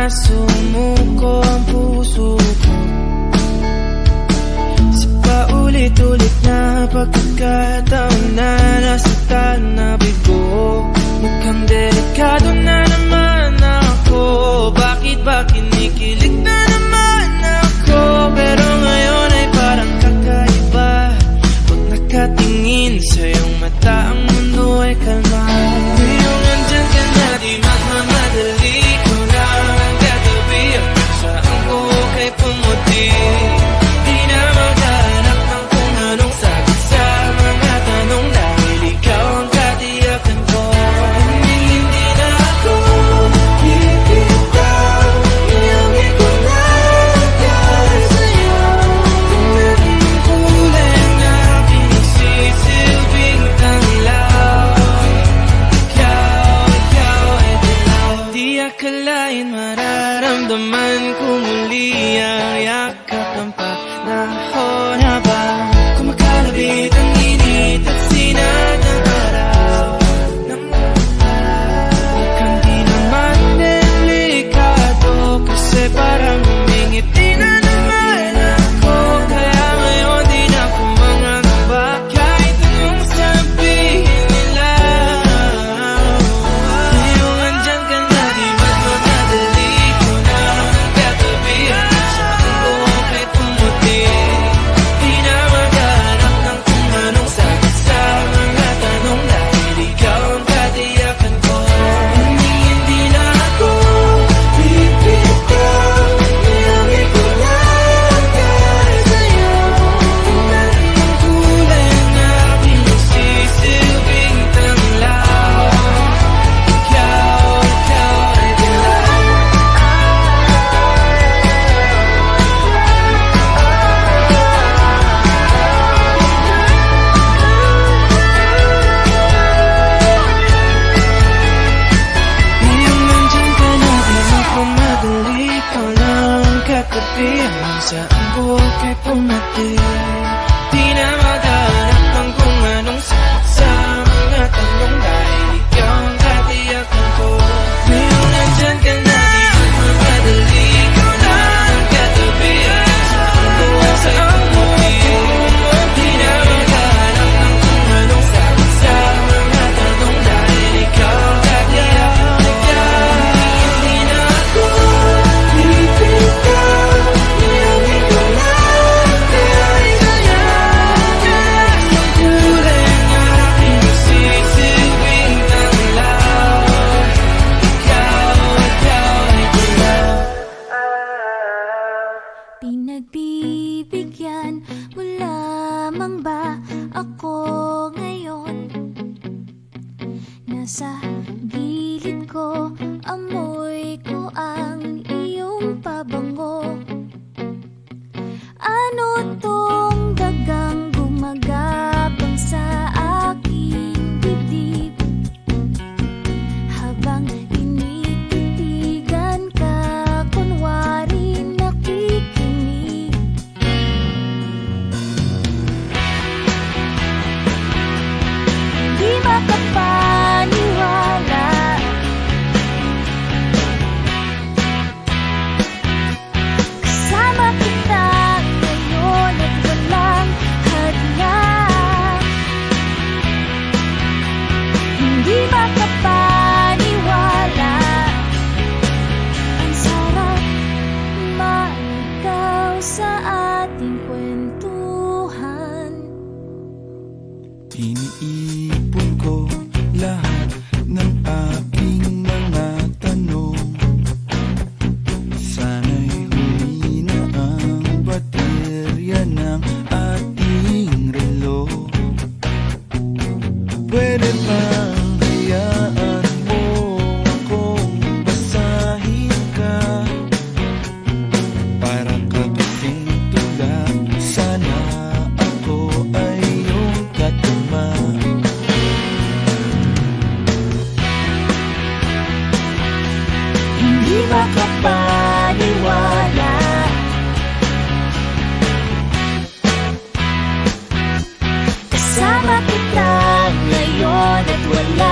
na sumuko ang puso ko sa paulit-ulit na pagkakataon na nasaktan na bigo. Mukhang delikado na naman ako. Bakit ba kinikilig na naman ako? Pero ngayon ay parang kakaiba. Pag nakatingin sa iyong mata, ang mundo ay kalma. Ngayong nandyan ka na, di magmamadali. Ikaw lang ang katabi. Saan ko kay pumuti? Di na maghanap ng kung anong sagot sa mga tanong, dahil ikaw ang katiyakan ko. Hindi na ako bibitaw. Iyangi ko na dahil sa'yo. Kung naging kulay na pinagsisilbing tanglaw. Ikaw ay dilaw. Di akalain mararamdaman ko muli ang yakap ng panahon habang kumakalabit ang init at sinag ng araw. Mukhang di naman delikado kasi parang umingiti na naman ako. Kaya ngayon di na ako mangangamba kahit anong sabihin nila. Ngayong andyan ka na, di magmamadali. Ikaw na ang katabi. Saan ko kay pumuti? Di na maghanap ng kung anong sagot sa mga tanong, dahil ikaw ang katiyakan ko. Hindi na ako bibitaw. Iyangi ko na dahil sa'yo. Kung naging kulay na pinagsisilbing tanglaw. Ikaw ay dilaw. Ngayong nandyan ka na, di magmamadali. Ikaw lang ang katabi. Hanggang saan buhay kay pumati. Di na maghanap ng kung anong sagot sa mga tanong, dahil ikaw ang katiyakan ko. Ngayong nandyan ka na, di magmamadali. Ikaw lang ang katabi. Hanggang saan buhay kay pumati. Di na maghanap ng kung anong sagot sa mga tanong, dahil ikaw ang katiyakan ko. Hindi na ako bibitaw. Iyangi ko na dahil sa'yo. Ang kulay na pinagsisilbing tanglaw. Ikaw ay dilaw. Pinagbibigyan mo lamang ba ako ngayon? Nasa gilid ko, amoy ko ang iyong pabango. Ano tong dagang gumagapang sa aking dibdib? Habang tinititigan ka, kunwari nakikinig. Di makapaniwala. Kasama kita ngayon at walang hadlang. Hindi makapaniwala. Ang sarap maligaw sa ating kwentuhan. Iniipon ko lahat ng aking mga tanong. Sana'y huli na ang baterya ng ating relo. Pwede bang hayaan mo akong basahin ka? Para ka kasing tula, sana ako ay iyong katama. Hindi makapaniwala. Kasama kita ngayon at wala